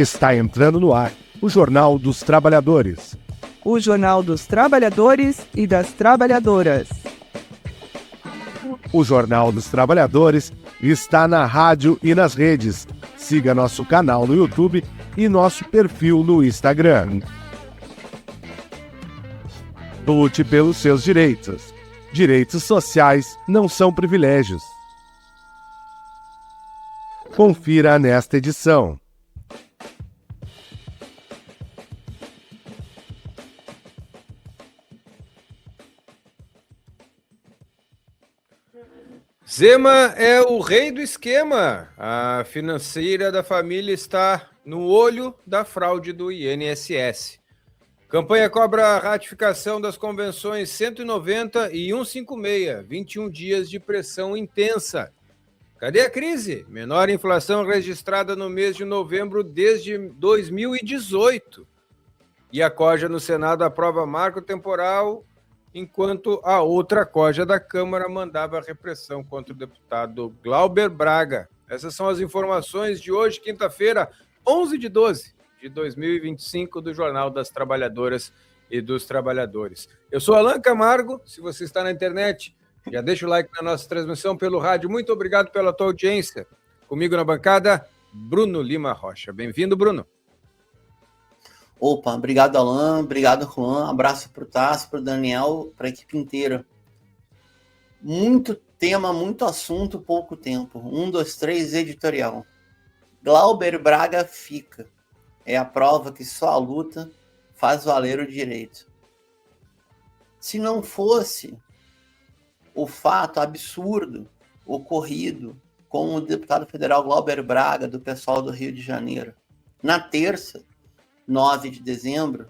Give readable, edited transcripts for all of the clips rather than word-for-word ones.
Está entrando no ar o Jornal dos Trabalhadores. O Jornal dos Trabalhadores e das Trabalhadoras. O Jornal dos Trabalhadores está na rádio e nas redes. Siga nosso canal no YouTube e nosso perfil no Instagram. Lute pelos seus direitos. Direitos sociais não são privilégios. Confira nesta edição. Zema é o rei do esquema. A financeira da família está no olho da fraude do INSS. Campanha cobra a ratificação das convenções 190 e 156, 21 dias de pressão intensa. Cadê a crise? Menor inflação registrada no mês de novembro desde 2018. E a COJA no Senado aprova marco temporal, enquanto a outra COJA da Câmara mandava repressão contra o deputado Glauber Braga. Essas são as informações de hoje, quinta-feira, 11/12 de 2025, do Jornal das Trabalhadoras e dos Trabalhadores. Eu sou Alan Camargo. Se você está na internet, já deixa o like na nossa transmissão pelo rádio. Muito obrigado pela tua audiência. Comigo na bancada, Bruno Lima Rocha. Bem-vindo, Bruno. Opa, obrigado, Alan, obrigado, Juan, abraço para o Tassi, para o Daniel, para a equipe inteira. Muito tema, muito assunto, pouco tempo. 1, 2, 3, editorial. Glauber Braga fica. É a prova que só a luta faz valer o direito. Se não fosse o fato absurdo ocorrido com o deputado federal Glauber Braga, do pessoal do Rio de Janeiro, na terça, 9 de dezembro,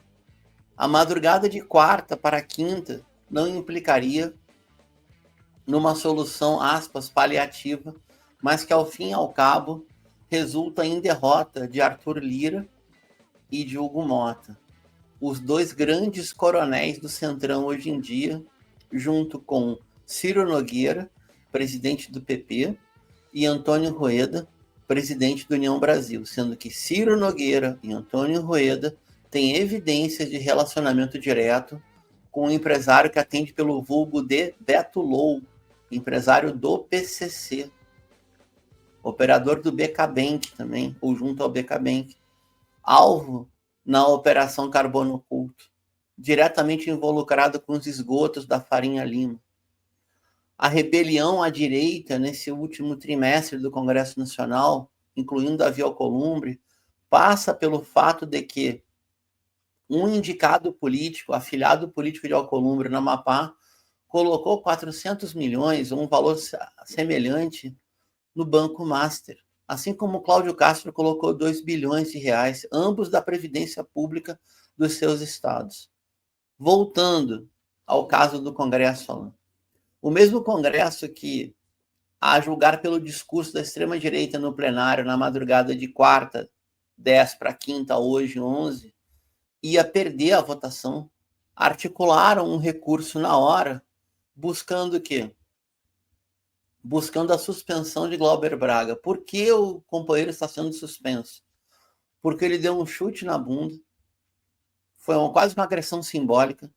a madrugada de quarta para quinta não implicaria numa solução, aspas, paliativa, mas que ao fim e ao cabo resulta em derrota de Arthur Lira e de Hugo Mota, os dois grandes coronéis do Centrão hoje em dia, junto com Ciro Nogueira, presidente do PP, e Antônio Rueda, presidente do União Brasil, sendo que Ciro Nogueira e Antônio Rueda têm evidências de relacionamento direto com um empresário que atende pelo vulgo de Beto Lou, empresário do PCC, operador do BK Bank também, ou junto ao BK Bank, alvo na Operação Carbono Oculto, diretamente involucrado com os esgotos da Farinha Lima. A rebelião à direita nesse último trimestre do Congresso Nacional, incluindo Davi Alcolumbre, passa pelo fato de que um indicado político, afiliado político de Alcolumbre no Amapá, colocou 400 milhões, um valor semelhante, no Banco Master, assim como Cláudio Castro colocou 2 bilhões de reais, ambos da Previdência Pública dos seus estados. Voltando ao caso do Congresso, Alan. O mesmo Congresso que, a julgar pelo discurso da extrema-direita no plenário na madrugada de quarta, 10 para quinta, hoje, 11, ia perder a votação, articularam um recurso na hora, buscando o quê? Buscando a suspensão de Glauber Braga. Por que o companheiro está sendo suspenso? Porque ele deu um chute na bunda, foi quase uma agressão simbólica,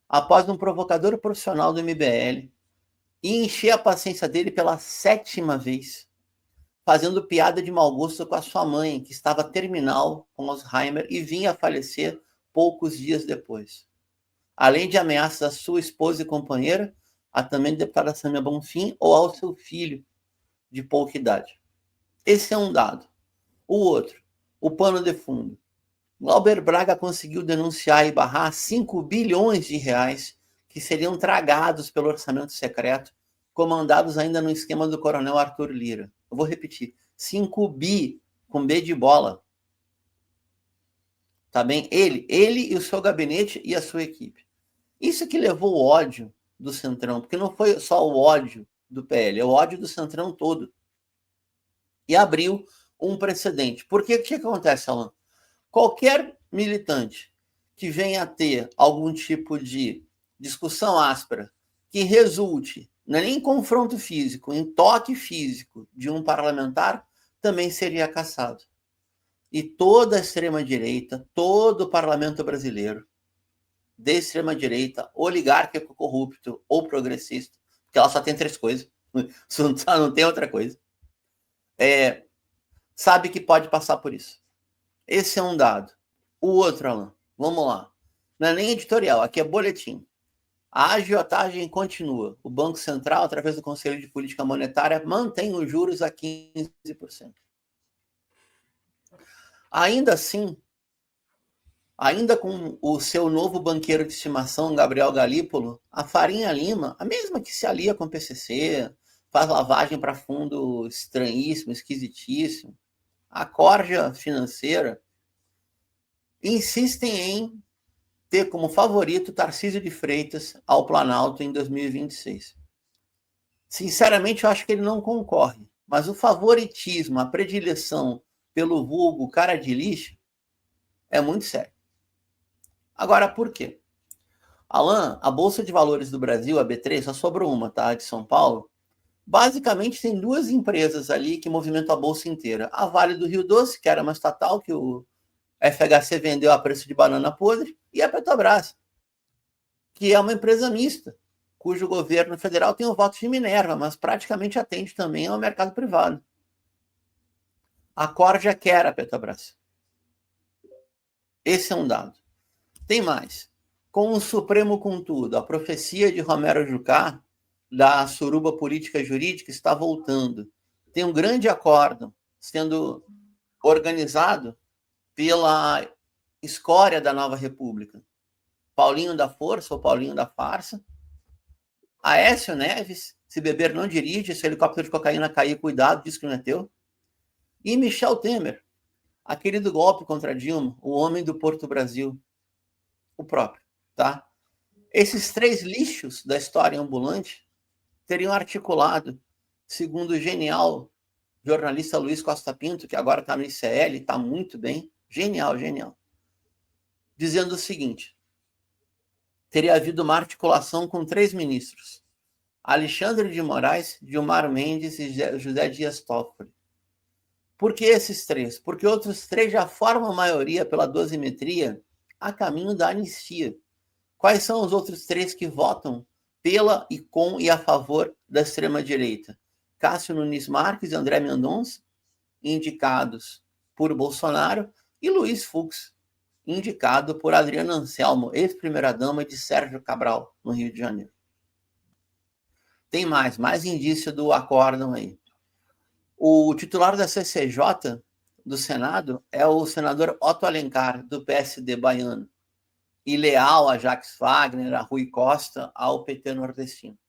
após um provocador profissional do MBL, e encher a paciência dele pela 7ª vez, fazendo piada de mau gosto com a sua mãe, que estava terminal com Alzheimer e vinha a falecer poucos dias depois. Além de ameaças à sua esposa e companheira, a também deputada Samia Bonfim, ou ao seu filho, de pouca idade. Esse é um dado. O outro, o pano de fundo. Glauber Braga conseguiu denunciar e barrar 5 bilhões de reais que seriam tragados pelo orçamento secreto, comandados ainda no esquema do coronel Arthur Lira. Eu vou repetir, 5 bi, com B de bola. Tá bem? Ele e o seu gabinete e a sua equipe. Isso que levou o ódio do Centrão, porque não foi só o ódio do PL, é o ódio do Centrão todo. E abriu um precedente. Porque o que acontece, Alan? Qualquer militante que venha a ter algum tipo de discussão áspera que resulte, não é nem em confronto físico, em toque físico de um parlamentar, também seria cassado. e toda a extrema-direita, todo o parlamento brasileiro, de extrema-direita, oligárquico, corrupto ou progressista, porque ela só tem 3 coisas, só não tem outra coisa, sabe que pode passar por isso. Esse é um dado. O outro, Alan, vamos lá. Não é nem editorial, aqui é boletim. A agiotagem continua. O Banco Central, através do Conselho de Política Monetária, mantém os juros a 15%. Ainda assim, ainda com o seu novo banqueiro de estimação, Gabriel Galípolo, a Farinha Lima, a mesma que se alia com o PCC, faz lavagem para fundo estranhíssimo, esquisitíssimo, a corja financeira, insistem em ter como favorito Tarcísio de Freitas ao Planalto em 2026. Sinceramente, eu acho que ele não concorre, mas o favoritismo, a predileção pelo vulgo cara de lixo é muito sério. Agora, por quê? Alan, a Bolsa de Valores do Brasil, a B3, só sobrou uma, tá? De São Paulo. Basicamente, tem 2 empresas ali que movimentam a Bolsa inteira. A Vale do Rio Doce, que era uma estatal que o FHC vendeu a preço de banana podre, e a Petrobras, que é uma empresa mista, cujo governo federal tem o voto de Minerva, mas praticamente atende também ao mercado privado. A Corja quer a Petrobras. Esse é um dado. Tem mais. Com o Supremo com tudo, a profecia de Romero Jucá, da suruba política jurídica, está voltando. Tem um grande acórdão sendo organizado pela escória da nova república. Paulinho da Força ou Paulinho da Farsa. Aécio Neves, se beber não dirige, se o helicóptero de cocaína cair, cuidado, diz que não é teu. E Michel Temer, aquele do golpe contra Dilma, o homem do Porto Brasil, o próprio, tá? Esses 3 lixos da história ambulante teriam articulado, segundo o genial jornalista Luiz Costa Pinto, que agora está no ICL, está muito bem, genial, dizendo o seguinte: teria havido uma articulação com 3 ministros, Alexandre de Moraes, Gilmar Mendes e José Dias Toffoli. Por que esses 3? Porque outros 3 já formam maioria pela dosimetria a caminho da anistia. Quais são os outros 3 que votam pela e com e a favor da extrema-direita? Cássio Nunes Marques e André Mendonça, indicados por Bolsonaro, e Luiz Fux, indicado por Adriana Anselmo, ex-primeira-dama de Sérgio Cabral, no Rio de Janeiro. Tem mais indício do acórdão aí. O titular da CCJ do Senado é o senador Otto Alencar, do PSD baiano, e leal a Jacques Wagner, a Rui Costa, ao PT nordestino.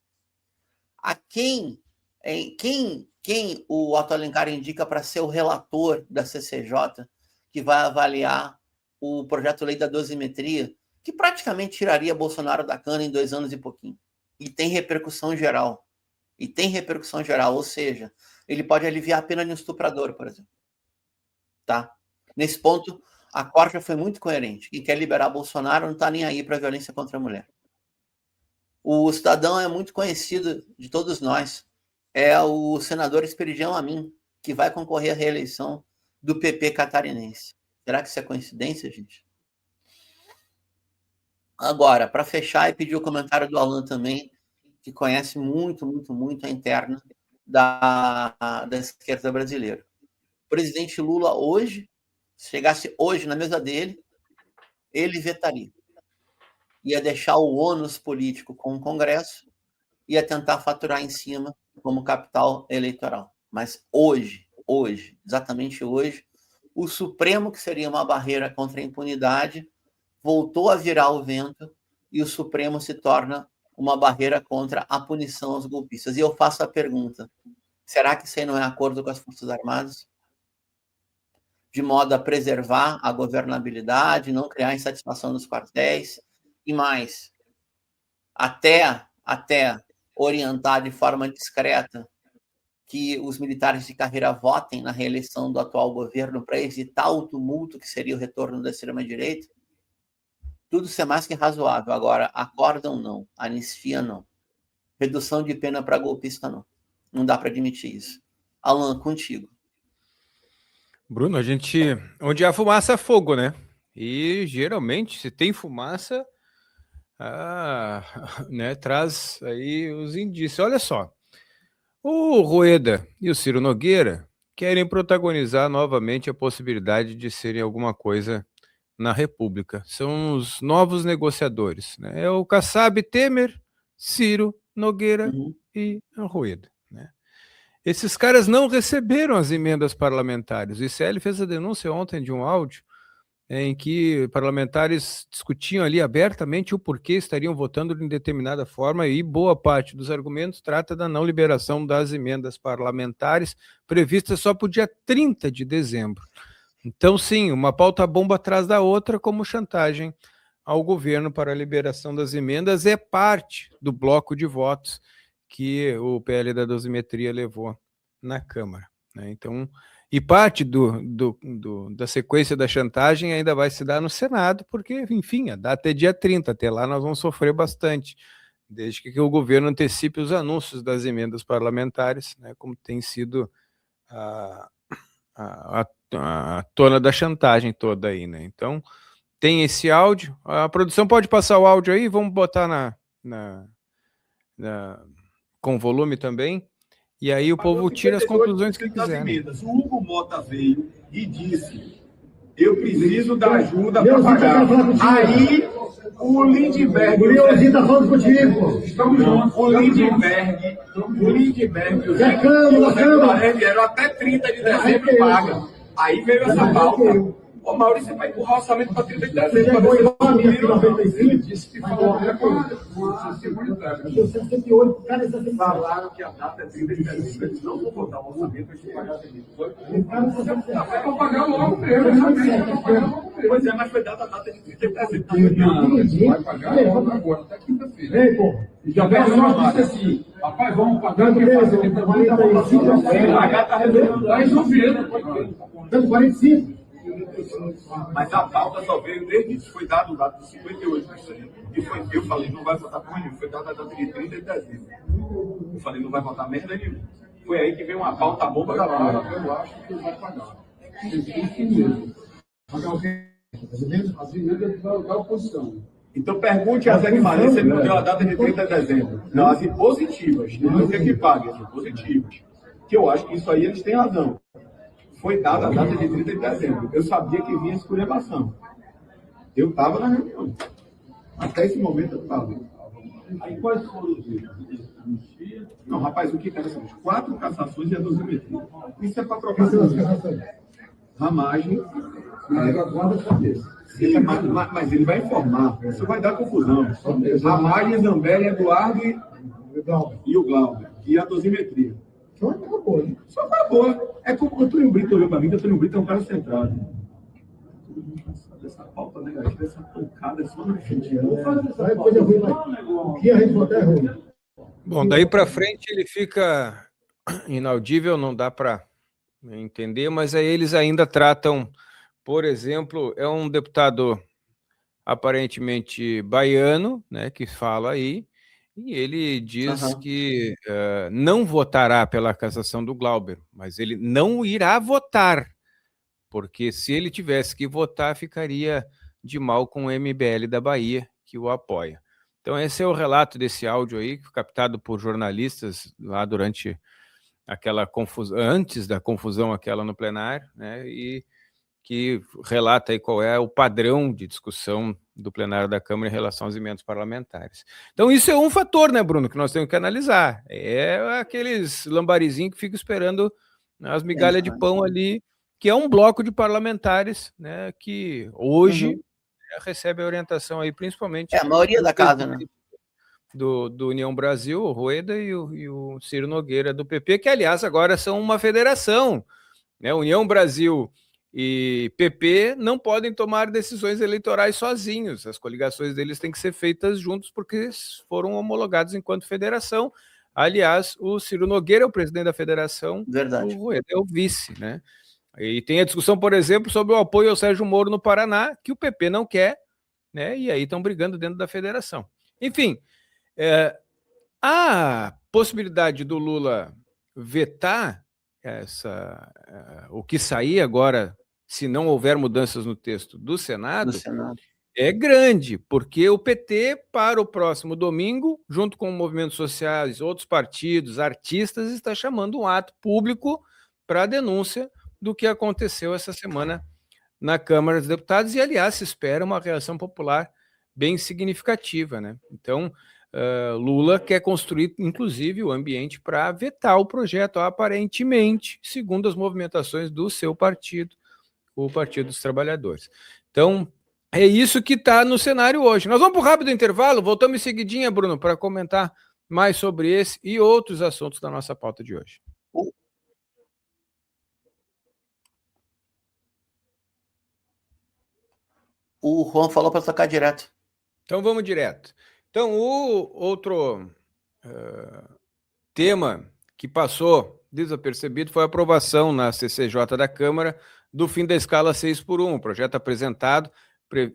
A quem o Otto Alencar indica para ser o relator da CCJ, que vai avaliar o projeto-lei da dosimetria, que praticamente tiraria Bolsonaro da cana em 2 anos e pouquinho. E tem repercussão geral. Ou seja, ele pode aliviar a pena de um estuprador, por exemplo. Tá? Nesse ponto, a Corte foi muito coerente. Quem quer liberar Bolsonaro não está nem aí para a violência contra a mulher. O cidadão é muito conhecido de todos nós. É o senador Esperidião Amin, que vai concorrer à reeleição do PP catarinense. Será que isso é coincidência, gente? Agora, para fechar e pedir o comentário do Alan também, que conhece muito a interna da esquerda brasileira. O presidente Lula hoje, se chegasse hoje na mesa dele, ele vetaria. Ia deixar o ônus político com o Congresso, ia tentar faturar em cima como capital eleitoral. Mas hoje, exatamente hoje, o Supremo, que seria uma barreira contra a impunidade, voltou a virar o vento e o Supremo se torna uma barreira contra a punição aos golpistas. E eu faço a pergunta: será que isso aí não é acordo com as Forças Armadas? De modo a preservar a governabilidade, não criar insatisfação nos quartéis, e mais, até orientar de forma discreta que os militares de carreira votem na reeleição do atual governo para evitar o tumulto que seria o retorno da extrema-direita. Tudo isso é mais que razoável. Agora, acórdão não, anistia não. Redução de pena para golpista não. Não dá para admitir isso. Alan, contigo. Bruno, onde há fumaça, há fogo, né? E geralmente, se tem fumaça, né, traz aí os indícios. Olha só, o Rueda e o Ciro Nogueira querem protagonizar novamente a possibilidade de serem alguma coisa na República. São os novos negociadores, né? É o Kassab, Temer, Ciro, Nogueira e Rueda, né? Esses caras não receberam as emendas parlamentares. O ICL fez a denúncia ontem de um áudio em que parlamentares discutiam ali abertamente o porquê estariam votando de determinada forma e boa parte dos argumentos trata da não liberação das emendas parlamentares previstas só para o dia 30 de dezembro. Então, sim, uma pauta bomba atrás da outra, como chantagem ao governo para a liberação das emendas, é parte do bloco de votos que o PL da dosimetria levou na Câmara, né? Então, e parte da sequência da chantagem ainda vai se dar no Senado, porque, enfim, a data é dia 30, até lá nós vamos sofrer bastante, desde que o governo antecipe os anúncios das emendas parlamentares, né, como tem sido a tona da chantagem toda aí, né? Então, tem esse áudio. A produção pode passar o áudio aí, vamos botar com volume também, e aí o povo tira as conclusões que quiser. Né? O Hugo Mota veio e disse: eu preciso da ajuda para pagar. Aí o Lindbergh. O Leozinho está falando contigo. Estamos juntos. O Lindbergh e o Zé Câmara vieram até 30 de dezembro paga. Aí veio essa pauta. Ô Maurício, você vai empurrar o orçamento para 30 de dezembro. Ele disse que falou uma seguridade. Falaram que a data é 30 de dezembro. Eles não vão botar o orçamento para gente pagar a vão pagar logo mesmo. Pois é, mas foi dada a data de 30 de dezembro. Não, vai pagar logo agora, até quinta-feira. Já disse assim, rapaz, vamos pagar, porque pagar está resolvendo. 45. Mas a pauta só veio desde isso, foi dado o dado de 58%. E foi, eu falei, não vai votar por nenhum, foi dado a data de 30 de dezembro. Eu falei, não vai votar merda nenhuma. Foi aí que veio uma pauta bomba da hora. Eu acho que ele vai pagar. Isso mesmo. Pagar o quê? As emendas da oposição. Então pergunte a Zé Guimarães se ele não deu a data de 30 de dezembro. Não, as impositivas, não é que pague, as impositivas. Que eu acho que isso aí eles têm razão. Foi dada a data de 30 de dezembro. Eu sabia que vinha esculhambação. Eu estava na reunião. Até esse momento eu estava. Aí quais foram os erros? Não, rapaz, o que interessa são as 4 cassações e a dosimetria. Isso é para trocar ramagem. Sim, mas ele vai informar. Isso vai dar confusão. Ramagem, Zambelli, Eduardo e o Glauber. E a dosimetria. Só acabou. É como o Antônio Brito olhou para mim, que o Antônio Brito é um cara centrado. Essa pauta negativa, essa pancada, só na gente. Bom, daí para frente ele fica inaudível, não dá para entender, mas aí eles ainda tratam, por exemplo, é um deputado aparentemente baiano, né, que fala aí, e ele diz que não votará pela cassação do Glauber, mas ele não irá votar, porque se ele tivesse que votar, ficaria de mal com o MBL da Bahia, que o apoia. Então esse é o relato desse áudio aí, captado por jornalistas lá durante aquela confusão, antes da confusão aquela no plenário, né, e que relata aí qual é o padrão de discussão do plenário da Câmara em relação aos emendas parlamentares. Então isso é um fator, né, Bruno, que nós temos que analisar. É aqueles lambarizinhos que ficam esperando as migalhas de pão ali, que é um bloco de parlamentares, né, que hoje recebe a orientação aí, principalmente... a maioria da casa, né? Do União Brasil, o Rueda e o Ciro Nogueira do PP, que, aliás, agora são uma federação, né? União Brasil e PP não podem tomar decisões eleitorais sozinhos. As coligações deles têm que ser feitas juntos porque foram homologados enquanto federação. Aliás, o Ciro Nogueira é o presidente da federação, Verdade. o Rueda é o vice, né? E tem a discussão, por exemplo, sobre o apoio ao Sérgio Moro no Paraná, que o PP não quer, né? E aí estão brigando dentro da federação. Enfim, a possibilidade do Lula vetar o que sair agora, se não houver mudanças no texto do Senado, é grande, porque o PT, para o próximo domingo, junto com movimentos sociais, outros partidos, artistas, está chamando um ato público para a denúncia do que aconteceu essa semana na Câmara dos Deputados, e, aliás, se espera uma reação popular bem significativa, né? Então, Lula quer construir, inclusive, o ambiente para vetar o projeto, aparentemente, segundo as movimentações do seu partido, o Partido dos Trabalhadores. Então, é isso que está no cenário hoje. Nós vamos para um rápido intervalo, voltamos em seguidinha, Bruno, para comentar mais sobre esse e outros assuntos da nossa pauta de hoje. O Juan falou para tocar direto. Então vamos direto. Então, o outro tema que passou desapercebido foi a aprovação na CCJ da Câmara do fim da escala 6x1. O projeto apresentado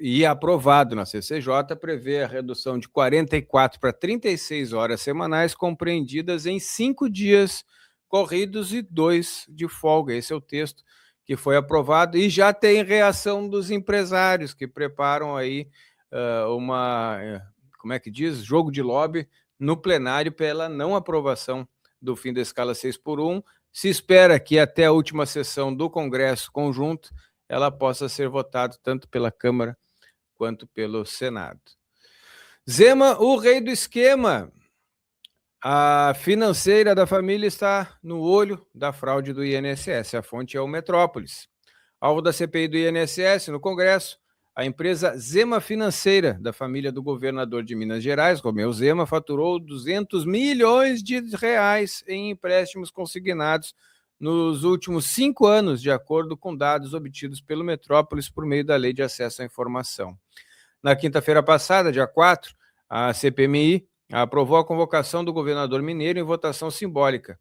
e aprovado na CCJ prevê a redução de 44 para 36 horas semanais, compreendidas em 5 dias corridos e 2 de folga. Esse é o texto que foi aprovado e já tem reação dos empresários que preparam aí como é que diz? Jogo de lobby no plenário pela não aprovação do fim da escala 6x1. Se espera que até a última sessão do Congresso Conjunto ela possa ser votada tanto pela Câmara quanto pelo Senado. Zema, o rei do esquema. A financeira da família está no olho da fraude do INSS. A fonte é o Metrópolis. Alvo da CPI do INSS no Congresso, a empresa Zema Financeira, da família do governador de Minas Gerais, Romeu Zema, faturou 200 milhões de reais em empréstimos consignados nos últimos 5 anos, de acordo com dados obtidos pelo Metrópolis por meio da Lei de Acesso à Informação. Na quinta-feira passada, dia 4, a CPMI aprovou a convocação do governador mineiro em votação simbólica.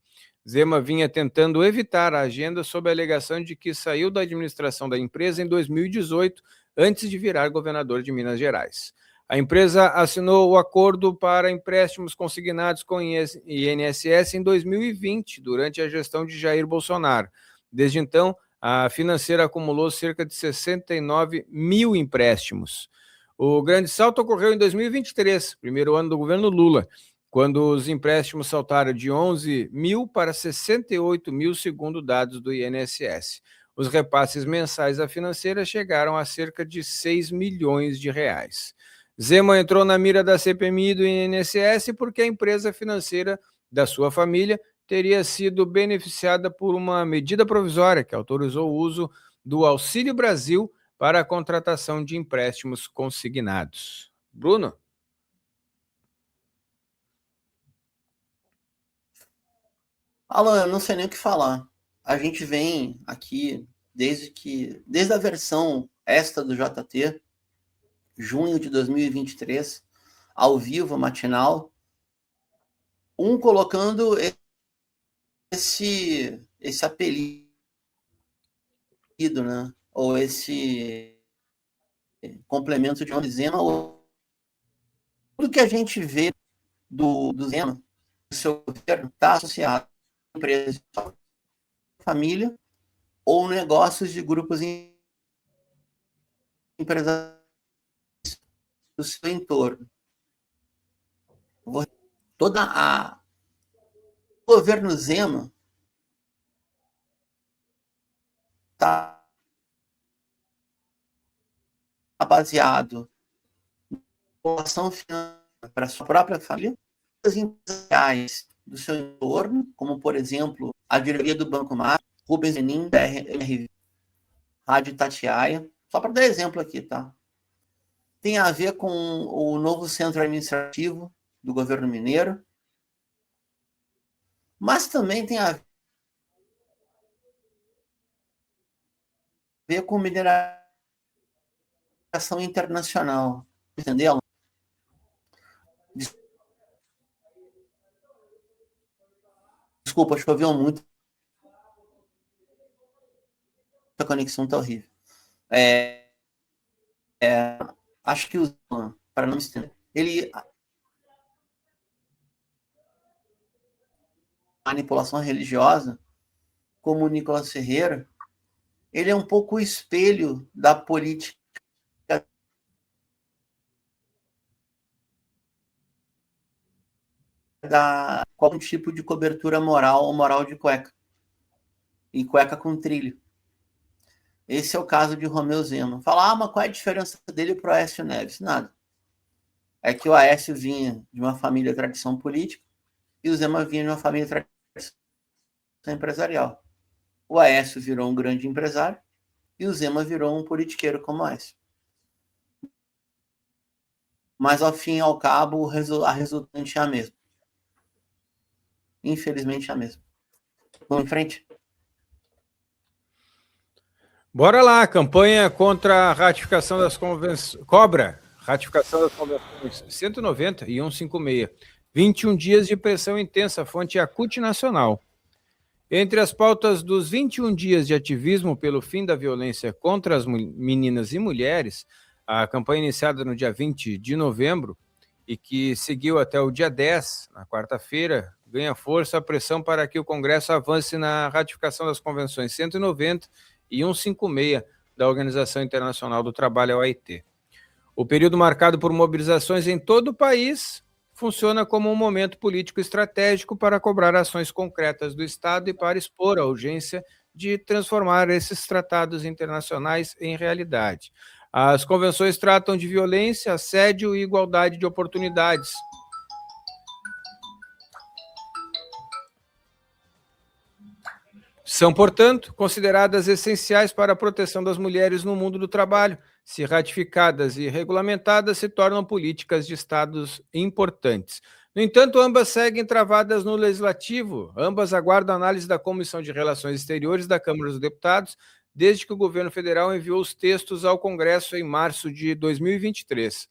Zema vinha tentando evitar a agenda sob a alegação de que saiu da administração da empresa em 2018, antes de virar governador de Minas Gerais. A empresa assinou o acordo para empréstimos consignados com o INSS em 2020, durante a gestão de Jair Bolsonaro. Desde então, a financeira acumulou cerca de 69 mil empréstimos. O grande salto ocorreu em 2023, primeiro ano do governo Lula, quando os empréstimos saltaram de 11 mil para 68 mil, segundo dados do INSS. Os repasses mensais à financeira chegaram a cerca de 6 milhões de reais. Zema entrou na mira da CPMI do INSS porque a empresa financeira da sua família teria sido beneficiada por uma medida provisória que autorizou o uso do Auxílio Brasil para a contratação de empréstimos consignados. Bruno? Alan, eu não sei nem o que falar. A gente vem aqui desde a versão esta do JT, junho de 2023, ao vivo, matinal, colocando esse apelido, né? Ou esse complemento de nome Zema, tudo que a gente vê do Zema, do seu governo, está associado a empresas de família ou negócios de grupos empresariais do seu entorno. O governo Zema está baseado em doação financeira para sua própria família, as empresariais do seu entorno, como, por exemplo, a diretoria do Banco Mar, Rubens Menin, BRV, Rádio Itatiaia, só para dar exemplo aqui, tá? Tem a ver com o novo centro administrativo do governo mineiro, mas também tem a ver com mineração internacional, entendeu? Desculpa, choveu muito. A conexão está horrível. Acho que para não me estender, ele manipulação religiosa como o Nicolas Ferreira, ele é um pouco o espelho da política com um tipo de cobertura moral ou moral de cueca. E cueca com trilho. Esse é o caso de Romeu Zema. Fala, mas qual é a diferença dele para o Aécio Neves? Nada. É que o Aécio vinha de uma família de tradição política e o Zema vinha de uma família de tradição empresarial. O Aécio virou um grande empresário e o Zema virou um politiqueiro como o Aécio. Mas, ao fim e ao cabo, a resultante é a mesma. Infelizmente, é a mesma. Vamos em frente? Bora lá, campanha contra a ratificação das convenções. Cobra, ratificação das convenções 190 e 156. 21 dias de pressão intensa, fonte Acute Nacional. Entre as pautas dos 21 dias de ativismo pelo fim da violência contra as meninas e mulheres, a campanha iniciada no dia 20 de novembro e que seguiu até o dia 10, na quarta-feira, ganha força a pressão para que o Congresso avance na ratificação das convenções 190 e 156 da Organização Internacional do Trabalho, a OIT. O período marcado por mobilizações em todo o país funciona como um momento político estratégico para cobrar ações concretas do Estado e para expor a urgência de transformar esses tratados internacionais em realidade. As convenções tratam de violência, assédio e igualdade de oportunidades. São, portanto, consideradas essenciais para a proteção das mulheres no mundo do trabalho. Se ratificadas e regulamentadas, se tornam políticas de Estados importantes. No entanto, ambas seguem travadas no Legislativo. Ambas aguardam análise da Comissão de Relações Exteriores da Câmara dos Deputados, desde que o governo federal enviou os textos ao Congresso em março de 2023.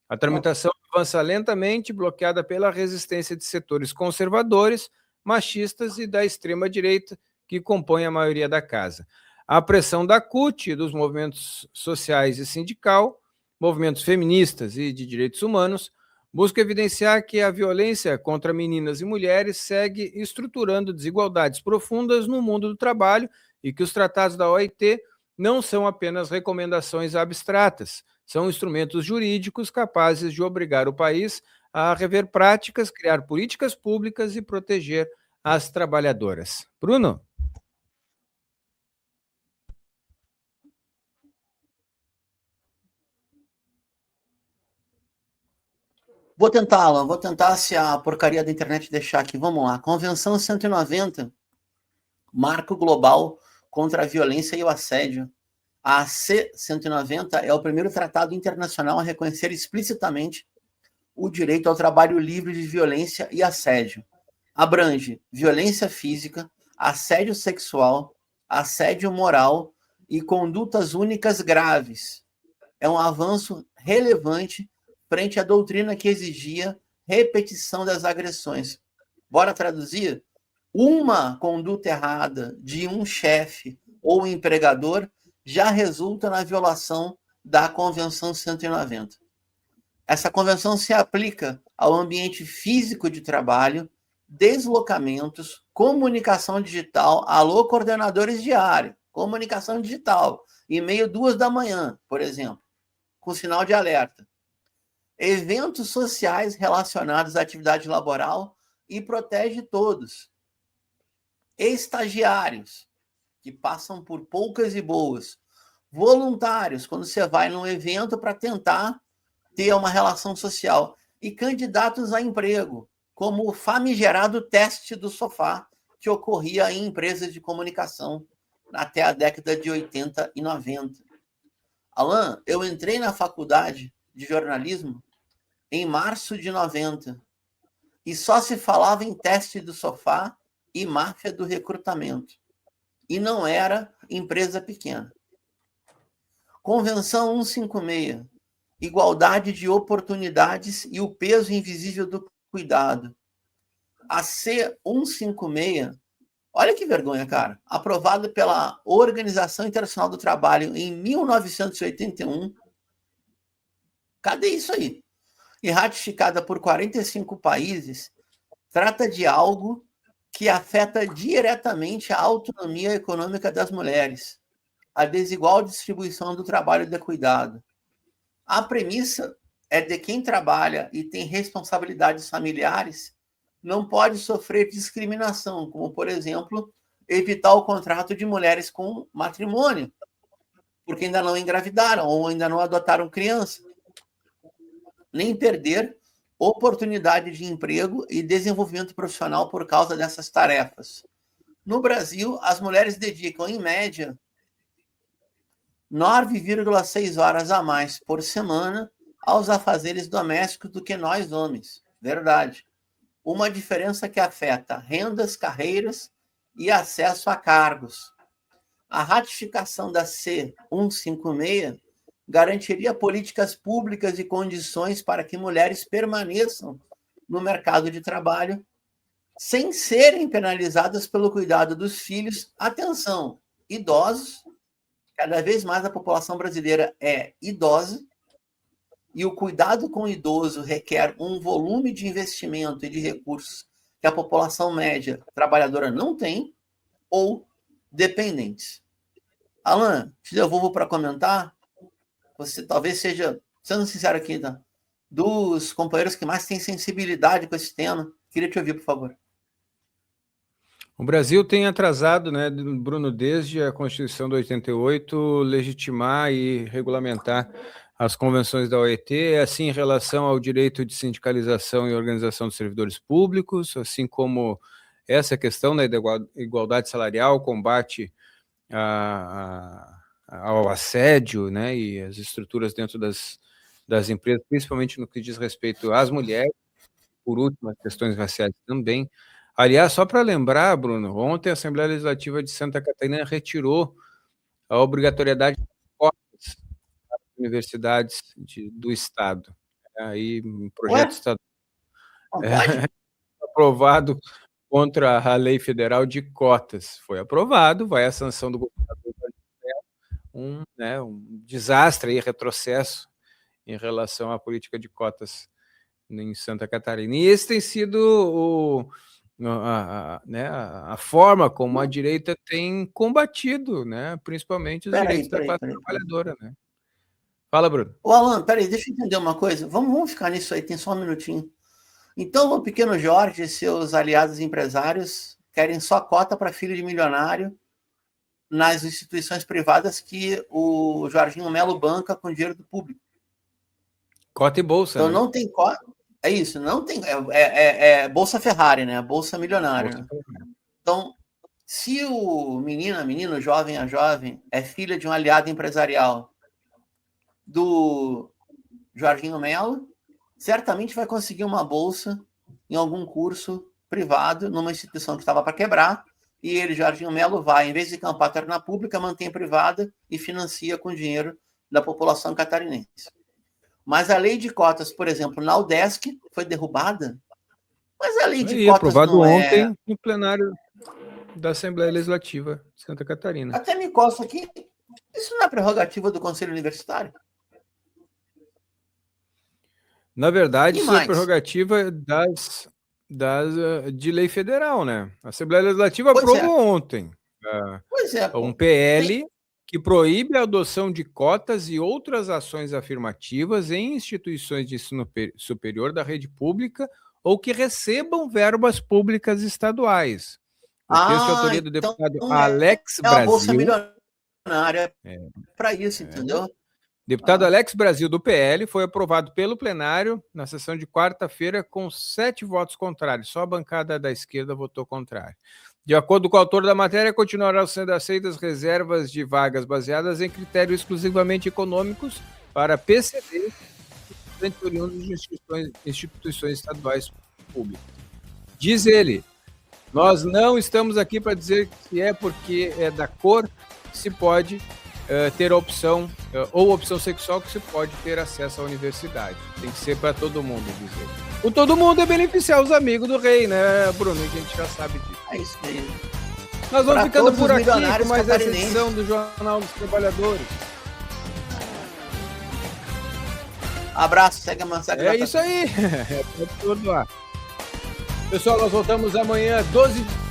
A tramitação avança lentamente, bloqueada pela resistência de setores conservadores, machistas e da extrema-direita, que compõem a maioria da casa. A pressão da CUT, dos movimentos sociais e sindical, movimentos feministas e de direitos humanos, busca evidenciar que a violência contra meninas e mulheres segue estruturando desigualdades profundas no mundo do trabalho e que os tratados da OIT não são apenas recomendações abstratas, são instrumentos jurídicos capazes de obrigar o país a rever práticas, criar políticas públicas e proteger as trabalhadoras. Bruno? Vou tentar, Alan. Vou tentar se a porcaria da internet deixar aqui. Vamos lá. Convenção 190, Marco Global contra a Violência e o Assédio. A AC 190 é o primeiro tratado internacional a reconhecer explicitamente o direito ao trabalho livre de violência e assédio. Abrange violência física, assédio sexual, assédio moral e condutas únicas graves. É um avanço relevante frente à doutrina que exigia repetição das agressões. Bora traduzir? Uma conduta errada de um chefe ou empregador já resulta na violação da Convenção 190. Essa convenção se aplica ao ambiente físico de trabalho, deslocamentos, comunicação digital, alô, coordenadores de área, comunicação digital, e-mail 2h, por exemplo, com sinal de alerta. Eventos sociais relacionados à atividade laboral e protege todos. Estagiários, que passam por poucas e boas. Voluntários, quando você vai num evento para tentar ter uma relação social. E candidatos a emprego, como o famigerado teste do sofá, que ocorria em empresas de comunicação até a década de 80 e 90. Alan, eu entrei na faculdade de jornalismo em março de 90 e só se falava em teste do sofá e máfia do recrutamento. E não era empresa pequena. Convenção 156, igualdade de oportunidades e o peso invisível do cuidado. A C156, olha que vergonha, cara, aprovada pela Organização Internacional do Trabalho em 1981. Cadê isso aí? E ratificada por 45 países, trata de algo que afeta diretamente a autonomia econômica das mulheres, a desigual distribuição do trabalho de cuidado. A premissa é de quem trabalha e tem responsabilidades familiares não pode sofrer discriminação, como, por exemplo, evitar o contrato de mulheres com matrimônio, porque ainda não engravidaram ou ainda não adotaram criança, nem perder oportunidade de emprego e desenvolvimento profissional por causa dessas tarefas. No Brasil, as mulheres dedicam, em média, 9,6 horas a mais por semana aos afazeres domésticos do que nós, homens. Verdade. Uma diferença que afeta rendas, carreiras e acesso a cargos. A ratificação da C156 garantiria políticas públicas e condições para que mulheres permaneçam no mercado de trabalho sem serem penalizadas pelo cuidado dos filhos. Atenção, idosos, cada vez mais a população brasileira é idosa, e o cuidado com o idoso requer um volume de investimento e de recursos que a população média trabalhadora não tem, ou dependentes. Alan, te devolvo para comentar. Você talvez seja, sendo sincero aqui, tá? Dos companheiros que mais têm sensibilidade com esse tema. Queria te ouvir, por favor. O Brasil tem atrasado, né, Bruno, desde a Constituição de 88, legitimar e regulamentar as convenções da OIT, assim em relação ao direito de sindicalização e organização dos servidores públicos, assim como essa questão, né, da igualdade salarial, combate ao assédio, né, e as estruturas dentro das empresas, principalmente no que diz respeito às mulheres, por último, as questões raciais também. Aliás, só para lembrar, Bruno, ontem a Assembleia Legislativa de Santa Catarina retirou a obrigatoriedade de cotas para as universidades do Estado. Aí, um projeto estadual aprovado contra a lei federal de cotas. Foi aprovado, vai à sanção do governador, um desastre e retrocesso em relação à política de cotas em Santa Catarina. E esse tem sido a forma como a direita tem combatido, né, principalmente os direitos da classe trabalhadora. Né? Fala, Bruno. Ô, Alan, peraí, deixa eu entender uma coisa. Vamos ficar nisso aí, tem só um minutinho. Então, o pequeno Jorge e seus aliados empresários querem só cota para filho de milionário nas instituições privadas que o Jorginho Melo banca com dinheiro do público. Cota e bolsa. Então, não tem cota. É isso, não tem. Bolsa Ferrari, né? Bolsa milionária. Bolsa. Então, se o menino, jovem a jovem, é filha de um aliado empresarial do Jorginho Melo, certamente vai conseguir uma bolsa em algum curso privado, numa instituição que estava para quebrar, e ele, Jorginho Melo, vai, em vez de campar na pública, mantém privada e financia com dinheiro da população catarinense. Mas a lei de cotas, por exemplo, na UDESC, foi derrubada. Mas a lei de cotas aprovado não ontem no plenário da Assembleia Legislativa de Santa Catarina. Até me costa aqui. Isso não é prerrogativa do Conselho Universitário? Na verdade, isso é prerrogativa de lei federal, né? A Assembleia Legislativa aprovou ontem um PL que proíbe a adoção de cotas e outras ações afirmativas em instituições de ensino superior da rede pública ou que recebam verbas públicas estaduais. O texto de autoria do deputado Alex Brasil. É uma bolsa milionária para isso, entendeu? Deputado Alex Brasil, do PL, foi aprovado pelo plenário na sessão de quarta-feira com 7 votos contrários. Só a bancada da esquerda votou contrário. De acordo com o autor da matéria, continuarão sendo aceitas reservas de vagas baseadas em critérios exclusivamente econômicos para PCD e oriundos de instituições estaduais públicas. Diz ele, nós não estamos aqui para dizer que é porque é da cor que se pode ter a opção, ou opção sexual que se pode ter acesso à universidade. Tem que ser para todo mundo, diz ele. O todo mundo é beneficiar os amigos do rei, né, Bruno? A gente já sabe disso. É isso aí. Nós vamos ficando por aqui com mais essa edição do Jornal dos Trabalhadores. Abraço, segue a mensagem. É isso aí. É tudo lá. Pessoal, nós voltamos amanhã, 12 de